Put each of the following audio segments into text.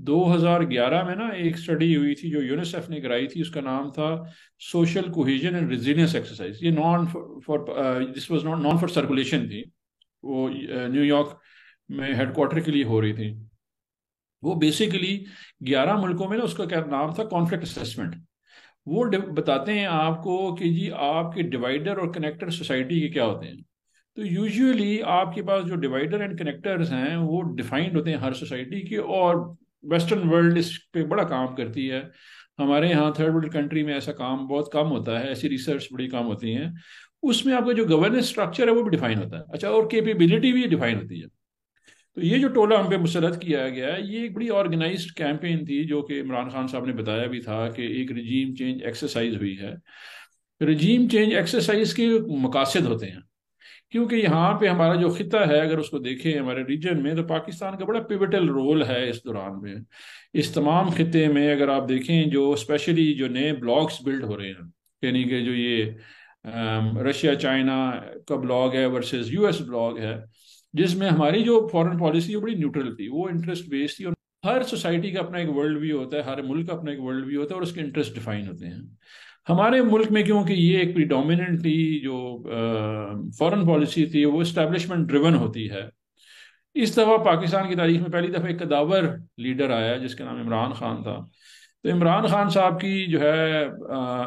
2011 میں نا ایک اسٹڈی ہوئی تھی جو یونیسیف نے کرائی تھی، اس کا نام تھا social cohesion and resilience exercise. یہ none for this was none for circulation تھی. وہ نیو یارک میں ہیڈ کوارٹر کے لیے ہو رہی تھی. وہ بیسیکلی 11 ملکوں میں نا اس کا کیا نام تھا، کانفلکٹ اسیسمنٹ. وہ بتاتے ہیں آپ کو کہ جی آپ کے ڈیوائڈر اور کنیکٹر سوسائٹی کے کیا ہوتے ہیں. تو یوزلی آپ کے پاس جو ڈیوائڈر اینڈ کنیکٹرز ہیں وہ ڈیفائنڈ ہوتے ہیں ہر سوسائٹی کے، اور ویسٹرن ورلڈ اس پہ بڑا کام کرتی ہے. ہمارے یہاں تھرڈ ورلڈ کنٹری میں ایسا کام بہت کم ہوتا ہے، ایسی ریسرچ بڑی کم ہوتی ہیں. اس میں آپ کا جو گورننس اسٹرکچر ہے وہ بھی ڈیفائن ہوتا ہے. اچھا، اور کیپیبلٹی بھی ڈیفائن ہوتی ہے. تو یہ جو ٹولہ ہم پہ مسلط کیا گیا ہے، یہ ایک بڑی آرگنائزڈ کیمپین تھی، جو کہ عمران خان صاحب نے بتایا بھی تھا کہ ایک رجیم چینج ایکسرسائز ہوئی ہے. رجیم چینج ایکسرسائز کے مقاصد ہوتے ہیں، کیونکہ یہاں پہ ہمارا جو خطہ ہے اگر اس کو دیکھیں ہمارے ریجن میں، تو پاکستان کا بڑا پیوٹل رول ہے اس دوران میں. اس تمام خطے میں اگر آپ دیکھیں جو اسپیشلی جو نئے بلاکس بلڈ ہو رہے ہیں، یعنی کہ جو یہ رشیا چائنا کا بلاک ہے ورسز یو ایس بلاک ہے، جس میں ہماری جو فارن پالیسی وہ بڑی نیوٹرل تھی، وہ انٹرسٹ بیس تھی. اور ہر سوسائٹی کا اپنا ایک ورلڈ ویو ہوتا ہے، ہر ملک کا اپنا ایک ورلڈ ویو ہوتا ہے، اور اس کے انٹرسٹ ڈیفائن ہوتے ہیں. ہمارے ملک میں کیونکہ یہ ایک پریڈومیننٹلی جو فارن پالیسی تھی وہ اسٹیبلشمنٹ ڈریون ہوتی ہے. اس دفعہ پاکستان کی تاریخ میں پہلی دفعہ ایک قداور لیڈر آیا جس کا نام عمران خان تھا. تو عمران خان صاحب کی جو ہے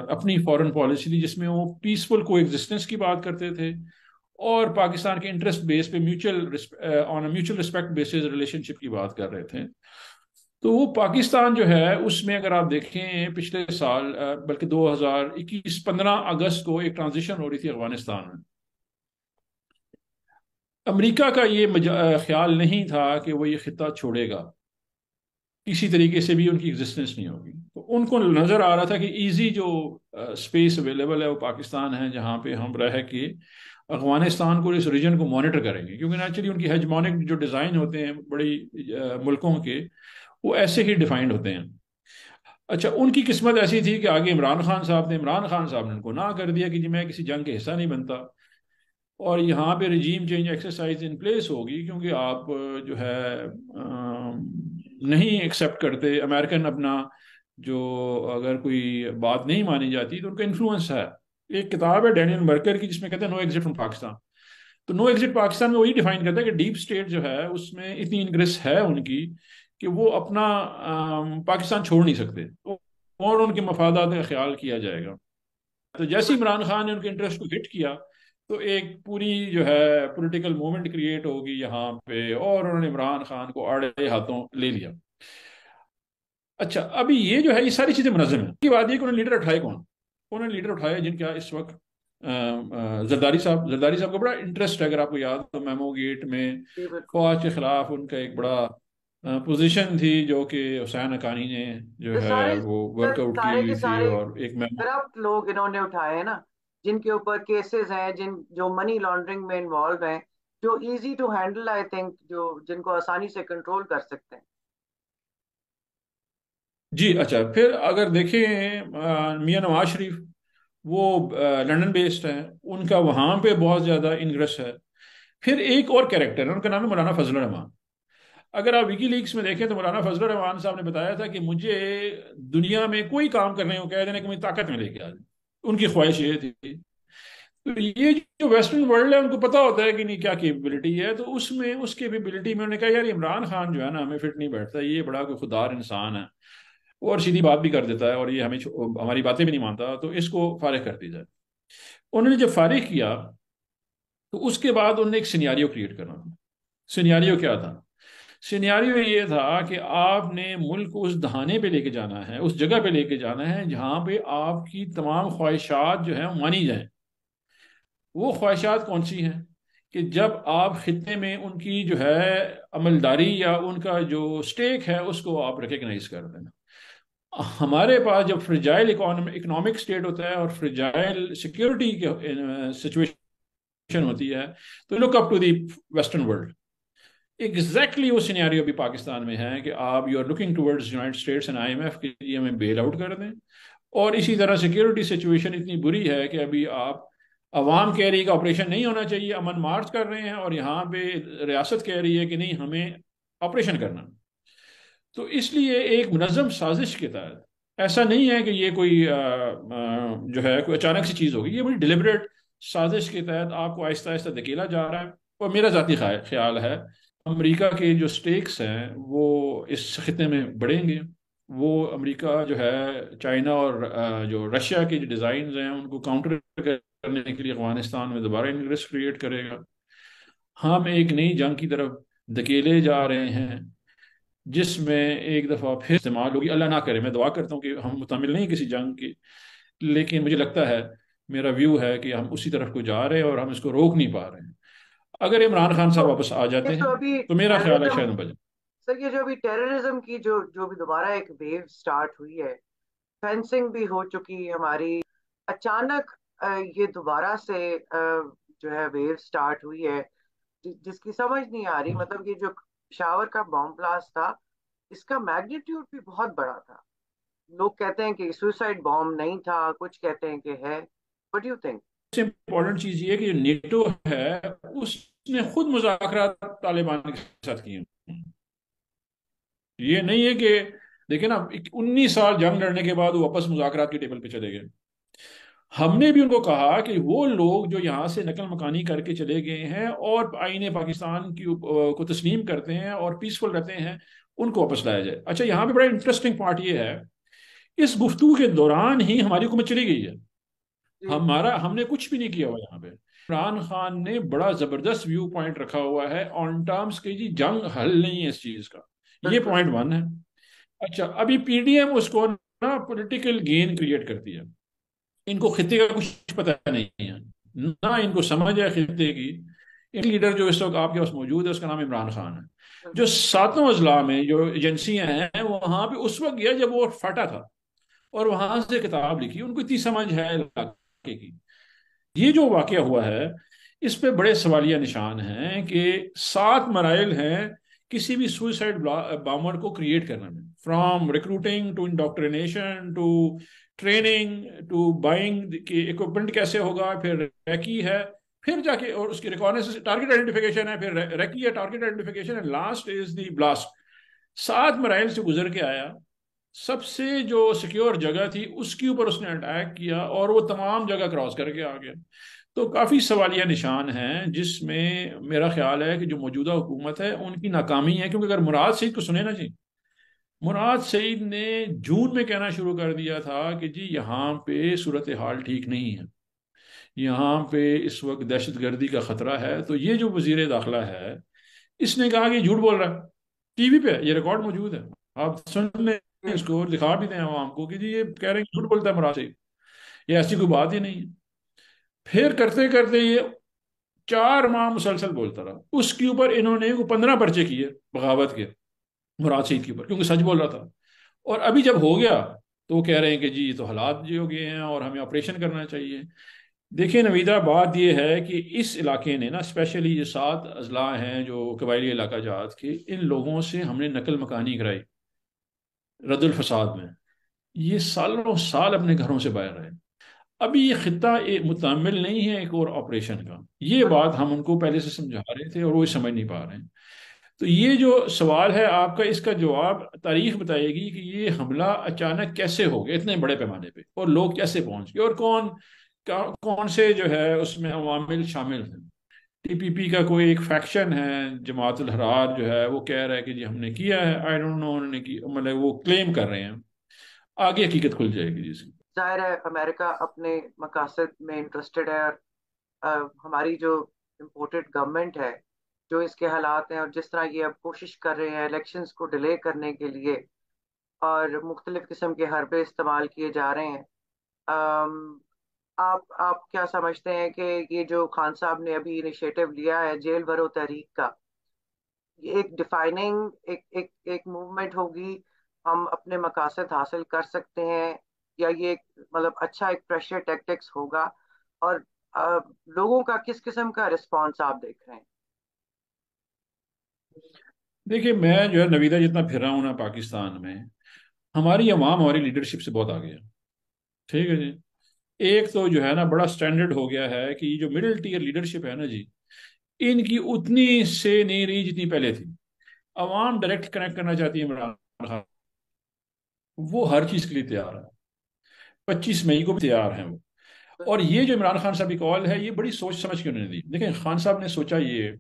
اپنی فارن پالیسی تھی، جس میں وہ پیسفل کو ایگزسٹنس کی بات کرتے تھے، اور پاکستان کے انٹرسٹ بیس پہ میوچل رسپیکٹ بیسز ریلیشن شپ کی بات کر رہے تھے. تو وہ پاکستان جو ہے اس میں اگر آپ دیکھیں پچھلے سال بلکہ 2021 15 اگست کو ایک ٹرانزیشن ہو رہی تھی افغانستان میں. امریکہ کا یہ خیال نہیں تھا کہ وہ یہ خطہ چھوڑے گا، کسی طریقے سے بھی ان کی ایگزسٹنس نہیں ہوگی. تو ان کو نظر آ رہا تھا کہ ایزی جو اسپیس اویلیبل ہے وہ پاکستان ہے، جہاں پہ ہم رہ کے افغانستان کو، اس ریجن کو مانیٹر کریں گے. کیونکہ نیچرلی ان کی ہیجمونک جو ڈیزائن ہوتے ہیں بڑی ملکوں کے، وہ ایسے ہی ڈیفائنڈ ہوتے ہیں. اچھا، ان کی قسمت ایسی تھی کہ آگے عمران خان صاحب نے ان کو نہ کر دیا کہ جی میں کسی جنگ کے حصہ نہیں بنتا، اور یہاں پہ regime change exercise in place ہوگی. کیونکہ آپ جو ہے نہیں ایکسیپٹ کرتے امریکن اپنا، جو اگر کوئی بات نہیں مانی جاتی تو ان کا انفلوئنس ہے. ایک کتاب ہے ڈینیل مرکر کی جس میں کہتے ہیں نو ایگزٹ فرام پاکستان. تو نو ایگزٹ پاکستان میں وہی ڈیفائن کرتا ہے کہ ڈیپ اسٹیٹ جو ہے اس میں اتنی انگریس ہے ان کی کہ وہ اپنا پاکستان چھوڑ نہیں سکتے، اور ان کے مفادات کا خیال کیا جائے گا. تو جیسے عمران خان نے ان کے انٹرسٹ کو ہٹ کیا، تو ایک پوری جو ہے پولیٹیکل موومنٹ کریٹ ہوگی یہاں پہ، اور انہوں نے عمران خان کو آڑے ہاتھوں لے لیا. اچھا، ابھی یہ جو ہے یہ ساری چیزیں منظم ہیں. کی بات یہ کہ انہوں نے لیڈر اٹھائے کون؟ انہوں نے لیڈر اٹھائے جن کا اس وقت زرداری صاحب کا بڑا انٹرسٹ ہے. اگر آپ کو یاد ہو میمو گیٹ میں جی بالکل. فوج کے خلاف ان کا ایک بڑا پوزیشن تھی، جو کہ حسین حقانی نے جو یہ ہے سارے وہ ورک آؤٹ کی سارے کے ہوئی تھی. سارے اور ایک میمو، کرپٹ لوگ انہوں نے اٹھائے ہیں نا، جن کے اوپر کیسز ہیں، جو منی لانڈرنگ میں انوالو ہیں، جو easy to handle I think, جن کو آسانی سے کنٹرول کر سکتے ہیں. جی. اچھا، پھر اگر دیکھیں میاں نواز شریف، وہ لندن بیسڈ ہیں، ان کا وہاں پہ بہت زیادہ انگریس ہے. پھر ایک اور کیریکٹر ہے، ان کا نام ہے مولانا فضل الرحمان. اگر آپ وکی لیکس میں دیکھیں تو مولانا فضل الرحمان صاحب نے بتایا تھا کہ مجھے دنیا میں کوئی کام کرنے کو کہہ دینا کہ مجھے طاقت میں لے کے آ جائے. ان کی خواہش یہ تھی. تو یہ جو ویسٹرن ورلڈ ہے ان کو پتا ہوتا ہے کہ نہیں کیا کیپیبلٹی ہے. تو اس کیپیبلٹی میں انہوں نے کہا یار عمران خان جو ہے نا ہمیں فٹ نہیں بیٹھتا، یہ بڑا کوئی خوددار انسان ہے، اور سیدھی بات بھی کر دیتا ہے، اور یہ ہماری باتیں بھی نہیں مانتا، تو اس کو فارغ کر دی جائے. انہوں نے جب فارغ کیا تو اس کے بعد انہوں نے ایک سینیاریو کریٹ کرنا تھا. سینیاریو کیا تھا؟ سینیاریو یہ تھا کہ آپ نے ملک کو اس دہانے پہ لے کے جانا ہے، اس جگہ پہ لے کے جانا ہے جہاں پہ آپ کی تمام خواہشات جو ہیں وہ مانی جائیں. وہ خواہشات کون سی ہیں؟ کہ جب آپ خطے میں ان کی جو ہے عملداری یا ان کا جو سٹیک ہے اس کو آپ ریکگنائز کر دینا. ہمارے پاس جب فریجائل اکنامک سٹیٹ ہوتا ہے اور فریجائل سیکیورٹی کی سچویشن ہوتی ہے، تو look up to the western world. Exactly وہ سینیریو بھی پاکستان میں ہے کہ آپ you are looking towards United States and I M F کے لیے ہمیں بیل آؤٹ کر دیں. اور اسی طرح سیکیورٹی سچویشن اتنی بری ہے کہ ابھی آپ عوام کہہ رہی ہے کہ آپریشن نہیں ہونا چاہیے، امن مارچ کر رہے ہیں، اور یہاں پہ ریاست کہہ رہی ہے کہ نہیں ہمیں آپریشن کرنا. تو اس لیے ایک منظم سازش کے تحت، ایسا نہیں ہے کہ یہ کوئی جو ہے کوئی اچانک سی چیز ہوگی، یہ بڑی ڈیلیبریٹ سازش کے تحت آپ کو آہستہ آہستہ دھکیلا جا رہا ہے. اور میرا ذاتی خیال ہے امریکہ کے جو سٹیکس ہیں وہ اس خطے میں بڑھیں گے. وہ امریکہ جو ہے چائنا اور جو رشیا کے جو ڈیزائنز ہیں ان کو کاؤنٹر کرنے کے لیے افغانستان میں دوبارہ انگریس کریٹ کرے گا. ہم ایک نئی جنگ کی طرف دھکیلے جا رہے ہیں جس میں ایک دفعہ پھر استعمال ہوگی. اللہ نہ کرے، میں دعا کرتا ہوں کہ ہم متعمل نہیں کسی جنگ کی، لیکن مجھے لگتا ہے، میرا ویو ہے کہ ہم اسی طرف کو جا رہے ہیں اور ہم اس کو روک نہیں پا رہے ہیں. اگر عمران خان تو صاحب واپس آ یہ جاتے ہیں تو ابھی تو میرا خیال ہے ٹیررزم، شاید ہم بچیں. سر یہ جو ابھی ٹیررزم کی جو بھی دوبارہ ایک ویو سٹارٹ ہوئی ہے، فینسنگ بھی ہو چکی ہے ہماری، اچانک یہ دوبارہ سے جو ہے ویو سٹارٹ ہوئی ہے جس کی سمجھ نہیں آ رہی. مطلب یہ جو پشاور کا بام بلاسٹ تھا اس کا میگنیٹیوڈ بھی بہت بڑا تھا. لوگ کہتے ہیں کہ سوسائڈ بام نہیں تھا، کچھ کہتے ہیں کہ ہے. What you think? سب سے امپورٹنٹ چیز یہ ہے کہ جو نیٹو ہے اس نے خود مذاکرات طالبان کے ساتھ کیے ہیں. یہ نہیں ہے کہ دیکھیں نا 19 سال جنگ لڑنے کے بعد وہ واپس مذاکرات کی ٹیبل پہ چلے گئے. ہم نے بھی ان کو کہا کہ وہ لوگ جو یہاں سے نقل مکانی کر کے چلے گئے ہیں اور آئین پاکستان کی کو تسلیم کرتے ہیں اور پیسفل رہتے ہیں ان کو واپس لایا جائے. اچھا یہاں پہ بڑا انٹرسٹنگ پارٹ یہ ہے، اس گفتگو کے دوران ہی ہماری حکومت چلی گئی ہے. جی ہم نے کچھ بھی نہیں کیا ہوا یہاں پہ. عمران خان نے بڑا زبردست ویو پوائنٹ رکھا ہوا ہے آن ٹرمز کہ جی جنگ حل نہیں ہے اس چیز کا. یہ بالکل. پوائنٹ ون ہے. اچھا ابھی پی ڈی ایم اس کو نا پولیٹیکل گین کریٹ کرتی ہے. ان کو خطے کا کچھ پتہ نہیں ہے، نہ ان کو سمجھ ہے خطے کی. ان لیڈر جو اس وقت آپ کے پاس موجود ہے اس کا نام عمران خان ہے. جو ساتوں اضلاع میں جو ایجنسیاں ہیں وہاں پہ اس وقت گیا جب وہ پھٹا تھا اور وہاں سے کتاب لکھی. ان کو اتنی سمجھ ہے علاقے کی. یہ جو واقعہ ہوا ہے اس پہ بڑے سوالیہ نشان ہیں کہ 7 مراحل ہیں کسی بھی سوئسائڈ بامر کو کریٹ کرنے میں، from recruiting to indoctrination to training to buying کی اکوپمنٹ کیسے ہوگا، پھر ریکی ہے، پھر جا کے اور اس کی ریکارڈنس ٹارگیٹ آئیڈینٹیفیکیشن ہے، پھر ریکی ہے، ٹارگیٹ آئیڈینٹیفیکیشن ہے، لاسٹ از دی بلاسٹ. 7 مراحل سے گزر کے آیا. سب سے جو سیکیور جگہ تھی اس کے اوپر اس نے اٹیک کیا اور وہ تمام جگہ کراس کر کے آ گیا. تو کافی سوالیہ نشان ہیں جس میں میرا خیال ہے کہ جو موجودہ حکومت ہے ان کی ناکامی ہے. کیونکہ اگر مراد سعید کو سنے نا جی، مراد سعید نے جون میں کہنا شروع کر دیا تھا کہ جی یہاں پہ صورتحال ٹھیک نہیں ہے، یہاں پہ اس وقت دہشت گردی کا خطرہ ہے. تو یہ جو وزیر داخلہ ہے اس نے کہا کہ جھوٹ بول رہا ہے. ٹی وی پہ یہ ریکارڈ موجود ہے، آپ سن لیں اس کو، دکھا بھی دیں عوام کو کہ جی یہ کہہ رہے ہیں جھوٹ بولتا ہے مراد سعید، یہ ایسی کوئی بات ہی نہیں ہے. پھر کرتے کرتے یہ 4 ماہ مسلسل بولتا رہا. اس کے اوپر انہوں نے 15 پرچے کیے بغاوت کے مراد سعید کے اوپر، کیونکہ سچ بول رہا تھا. اور ابھی جب ہو گیا تو وہ کہہ رہے ہیں کہ جی یہ تو حالات جو ہو گئے ہیں اور ہمیں آپریشن کرنا چاہیے. دیکھیں نویدہ، بات یہ ہے کہ اس علاقے نے نا اسپیشلی یہ 7 اضلاع ہیں جو قبائلی علاقہ جات کے، ان لوگوں سے ہم نے نقل مکانی کرائی رد الفساد میں. یہ سالوں سال اپنے گھروں سے باہر رہے. ابھی یہ خطہ متعمل نہیں ہے ایک اور آپریشن کا. یہ بات ہم ان کو پہلے سے سمجھا رہے تھے اور وہ سمجھ نہیں پا رہے ہیں. تو یہ جو سوال ہے آپ کا، اس کا جواب تاریخ بتائے گی کہ یہ حملہ اچانک کیسے ہو گیا اتنے بڑے پیمانے پہ، اور لوگ کیسے پہنچ گئے، اور کون سے جو ہے اس میں عوامل شامل ہیں. ٹی پی پی کا کوئی ایک فیکشن ہے، جماعت الحرار جو ہے وہ کہہ رہا ہے کہ جی ہم نے کیا ہے، آئی ڈونٹ نو انہوں نے کی، مطلب وہ کلیم کر رہے ہیں. آگے حقیقت کھل جائے گی جس کی. ظاہر ہے امریکہ اپنے مقاصد میں انٹرسٹڈ ہے، اور ہماری جو امپورٹڈ گورنمنٹ ہے، جو اس کے حالات ہیں اور جس طرح یہ اب کوشش کر رہے ہیں الیکشنز کو ڈیلے کرنے کے لیے اور مختلف قسم کے حربے استعمال کیے جا رہے ہیں. آم، آپ کیا سمجھتے ہیں کہ یہ جو خان صاحب نے ابھی انیشیٹو لیا ہے جیل بھرو تحریک کا، یہ ایک ڈیفائننگ ایک موومنٹ ہوگی؟ ہم اپنے مقاصد حاصل کر سکتے ہیں، یا یہ مطلب اچھا ایک پریشر ٹیکٹکس ہوگا؟ اور لوگوں کا کس قسم کا رسپانس آپ دیکھ رہے ہیں؟ دیکھیے میں جو ہے نویدہ جتنا پھر رہا ہوں نا پاکستان میں، ہماری عوام ہماری لیڈرشپ سے بہت آگے ہے. ٹھیک ہے جی. ایک تو جو ہے نا بڑا سٹینڈرڈ ہو گیا ہے کہ یہ جو مڈل ٹیئر لیڈرشپ ہے نا جی، ان کی اتنی سے نہیں رہی جتنی پہلے تھی. عوام ڈائریکٹ کنیکٹ کرنا چاہتی ہے عمران خان وہ ہر چیز کے لیے تیار ہے. 25 مئی کو بھی تیار ہیں وہ. اور یہ جو عمران خان صاحب کی کال ہے یہ بڑی سوچ سمجھ کے انہوں نے دی. دیکھیں خان صاحب نے سوچا یہ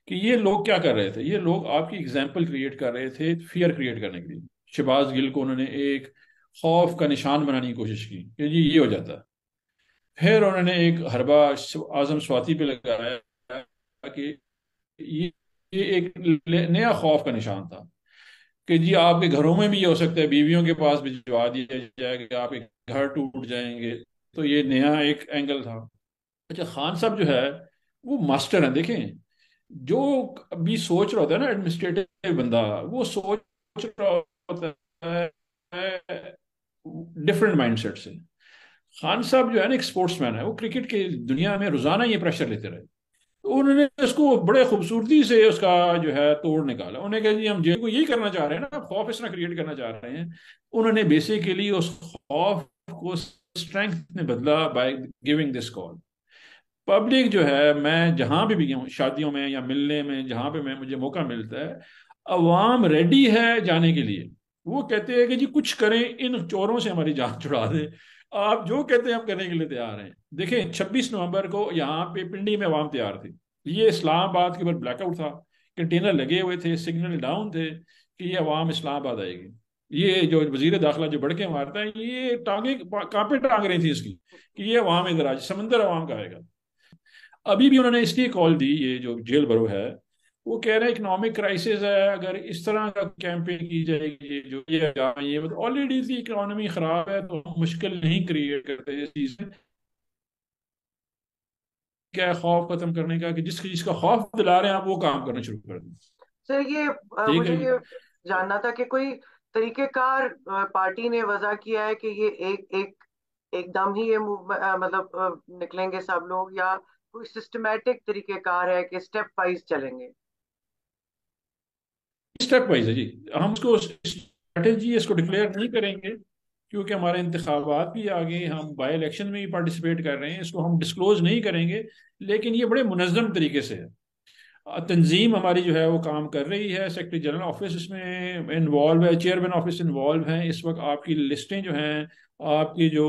کہ یہ لوگ کیا کر رہے تھے. یہ لوگ آپ کی اگزامپل کریٹ کر رہے تھے فیئر کریٹ کرنے کے لیے. شہباز گل کو انہوں نے ایک خوف کا نشان بنانے کی کوشش کی کہ جی یہ ہو جاتا ہے. پھر انہوں نے ایک حربہ اعظم سواتی پہ لگایا کہ یہ ایک نیا خوف کا نشان تھا کہ جی آپ کے گھروں میں بھی یہ ہو سکتا ہے, بیویوں کے پاس بھجوا دیا جائے گا, آپ کے گھر ٹوٹ جائیں گے. تو یہ نیا ایک اینگل تھا. اچھا خان صاحب جو ہے وہ ماسٹر ہیں. دیکھیں جو ابھی سوچ رہا ہوتا ہے نا ایڈمنسٹریٹو بندہ, وہ سوچ رہا ہوتا ہے ڈفرینٹ مائنڈ سیٹ سے. خان صاحب جو ہے نا ایک اسپورٹس مین ہے, وہ کرکٹ کی دنیا میں روزانہ یہ پریشر لیتے رہے. تو انہوں نے اس کو بڑے خوبصورتی سے اس کا جو ہے توڑ نکالا. انہوں نے کہا جی ہم جیل کو یہی کرنا چاہ رہے ہیں نا, خوف اس طرح کریٹ کرنا چاہ رہے ہیں. انہوں نے بیسیکلی اس خوف کو اسٹرینتھ میں بدلا by giving this call. Public جو ہے, میں جہاں بھی گیا ہوں شادیوں میں یا ملنے میں, جہاں پہ مجھے موقع ملتا ہے, عوام ریڈی ہے جانے کے لیے. وہ کہتے ہیں کہ جی کچھ کریں, ان چوروں سے ہماری جان چھڑا دیں, آپ جو کہتے ہیں ہم کرنے کے لیے تیار ہیں. دیکھیں 26 نومبر کو یہاں پہ پنڈی میں عوام تیار تھی. یہ اسلام آباد کے اوپر بلیک آؤٹ تھا, کنٹینر لگے ہوئے تھے, سگنل ڈاؤن تھے کہ یہ عوام اسلام آباد آئے گی. یہ جو وزیر داخلہ جو بڑھ کے مارتا ہے, یہ ٹانگیں کہاں پہ ٹانگ رہی تھی اس کی کہ یہ عوام ادھر آج سمندر عوام کا آئے گا. ابھی بھی انہوں نے اس لیے کال دی, یہ جو جیل برو ہے وہ کہہ رہے ہیں اکنامک کرائسس ہے, اگر اس طرح کا کیمپین کی جائے گی جو یہ آلریڈی تھی اکنامی خراب ہے تو مشکل نہیں کریٹ کرتے اس چیز میں. کیا ہے خوف ختم کرنے کا کہ جس چیز کا خوف دلا رہے ہیں آپ وہ کام کرنا شروع کر دیں. سر یہ ٹھیک مجھے ہے جی. یہ جاننا تھا کہ کوئی طریقہ کار پارٹی نے وضع کیا ہے کہ یہ ایک دم ہی یہ مطلب نکلیں گے سب لوگ, یا کوئی سسٹمیٹک طریقہ کار ہے کہ اسٹیپ وائز چلیں گے؟ اسٹیپ وائز ہے جی. ہم اس کو اسٹریٹجی اس کو ڈکلیئر نہیں کریں گے کیونکہ ہمارے انتخابات بھی آگے, ہم بائی الیکشن میں بھی پارٹیسپیٹ کر رہے ہیں, اس کو ہم ڈسکلوز نہیں کریں گے. لیکن یہ بڑے منظم طریقے سے ہے. تنظیم ہماری جو ہے وہ کام کر رہی ہے, سیکرٹری جنرل آفس اس میں انوالو ہے, چیئرمین آفس انوالو ہیں اس وقت. آپ کی لسٹیں جو ہیں, آپ کی جو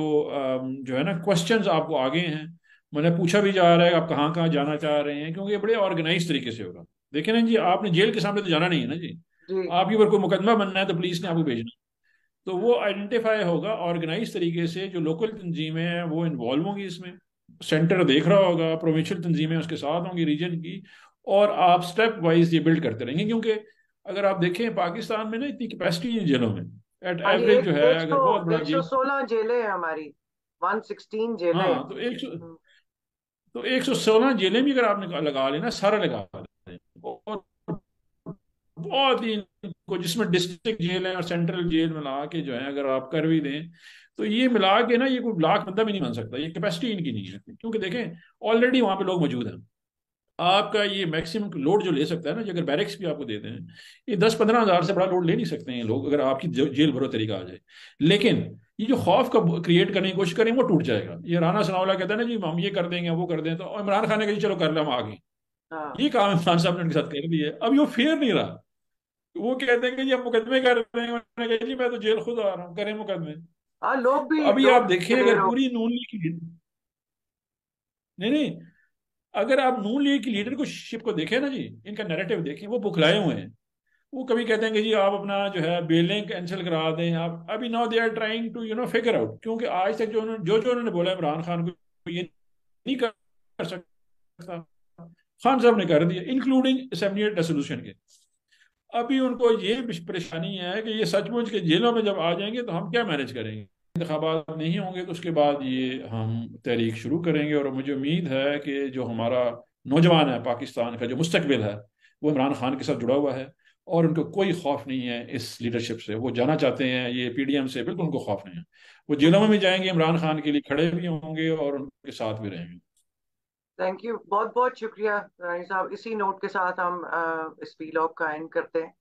ہے نا کوشچنز آپ کو آگے ہیں. میں نے پوچھا بھی جا رہا ہے آپ کہاں کہاں جانا چاہ رہے ہیں, کیونکہ یہ بڑے آرگنائز طریقے سے ہوگا. دیکھیں نا جی, آپ نے جیل کے سامنے تو جانا نہیں ہے نا جی, جی آپ کے اوپر کوئی مقدمہ بننا ہے تو پولیس نے آپ کو بھیجنا. تو وہ آئیڈینٹیفائی ہوگا آرگنائز طریقے سے. جو لوکل تنظیمیں ہیں وہ انوالو ہوں گی اس میں, سینٹر دیکھ رہا ہوگا, پروونشل تنظیمیں اس کے ساتھ ہوں گی ریجن کی, اور آپ سٹیپ وائز یہ بلڈ کرتے رہیں گے. کیونکہ اگر آپ دیکھیں پاکستان میں نا اتنی کیپیسٹی ہے جیلوں میں, ایٹ ہاں جی. ایوریج جو ہے اگر بہت بڑا ایک سو جیل. سولہ جیلیں ہیں ہماری, 116 جیلیں ہیں. ہاں تو 116 جیلیں بھی اگر آپ نے لگا لینا, سارا لگا لیں, اور بہت ہی کو جس میں ڈسٹرکٹ جیل ہے اور سینٹرل جیل ملا کے جو ہے اگر آپ کر بھی دیں تو یہ ملا کے نا یہ کوئی لاکھ بندہ بھی نہیں بن سکتا. یہ کیپیسٹی ان کی نہیں ہے, کیونکہ دیکھیں آلریڈی وہاں پہ لوگ موجود ہیں. آپ کا یہ میکسیمم لوڈ جو لے سکتا ہے نا, جو اگر بیرکس بھی آپ کو دیتے ہیں, یہ 10-15 ہزار سے بڑا لوڈ لے نہیں سکتے ہیں لوگ, اگر آپ کی جیل بھرو طریقہ آ جائے. لیکن یہ جو خوف کا کریٹ کرنے کی کوشش کریں وہ ٹوٹ جائے گا. یہ رانا ثناء اللہ کہتا ہے نا جی ہم یہ کر دیں گے وہ کر دیں, تو عمران خان نے کہا جی چلو کر لیں ہم آگے. ہاں یہ کام عمران صاحب نے ان کے ساتھ کر دیا ہے. اب یہ فیئر نہیں رہا. وہ کہتے ہیں کہ جی ہم مقدمے کر رہے ہیں, انہوں نے کہا جی میں تو جیل خود آ رہا ہوں, کریں مقدمے. ہاں, تو ابھی لوگ آپ دیکھیں دلیر اگر ہو. پوری نون لیگ کی نہیں, اگر آپ نون لیگ کی لیڈرشپ کو دیکھیں نا جی, ان کا نیریٹو دیکھیں, وہ بکھلائے ہوئے ہیں. وہ کبھی کہتے ہیں کہ جی آپ اپنا جو ہے بیلنگ کینسل کرا دیں آپ. ابھی now they are trying to figure out, کیونکہ آج تک جو انہوں نے بولا عمران خان کو یہ نہیں کر سکتا, خان صاحب نے کر دیا, انکلوڈنگ اسمبلی ریزولوشن کے. ابھی ان کو یہ پریشانی ہے کہ یہ سچ مچ کے جیلوں میں جب آ جائیں گے تو ہم کیا مینج کریں گے. انتخابات نہیں ہوں گے تو اس کے بعد یہ ہم تحریک شروع کریں گے. اور مجھے امید ہے کہ جو ہمارا نوجوان ہے, پاکستان کا جو مستقبل ہے, وہ عمران خان کے ساتھ جڑا ہوا ہے, اور ان کو کوئی خوف نہیں ہے اس لیڈرشپ سے. وہ جانا چاہتے ہیں یہ پی ڈی ایم سے, بالکل ان کو خوف نہیں ہے. وہ جیلوں میں بھی جائیں گے, عمران خان کے لیے کھڑے بھی ہوں گے اور ان کے ساتھ بھی رہیں گے. تھینک یو, بہت بہت شکریہ رانی صاحب. اسی نوٹ کے ساتھ ہم اس ویلاگ کا اینڈ کرتے ہیں.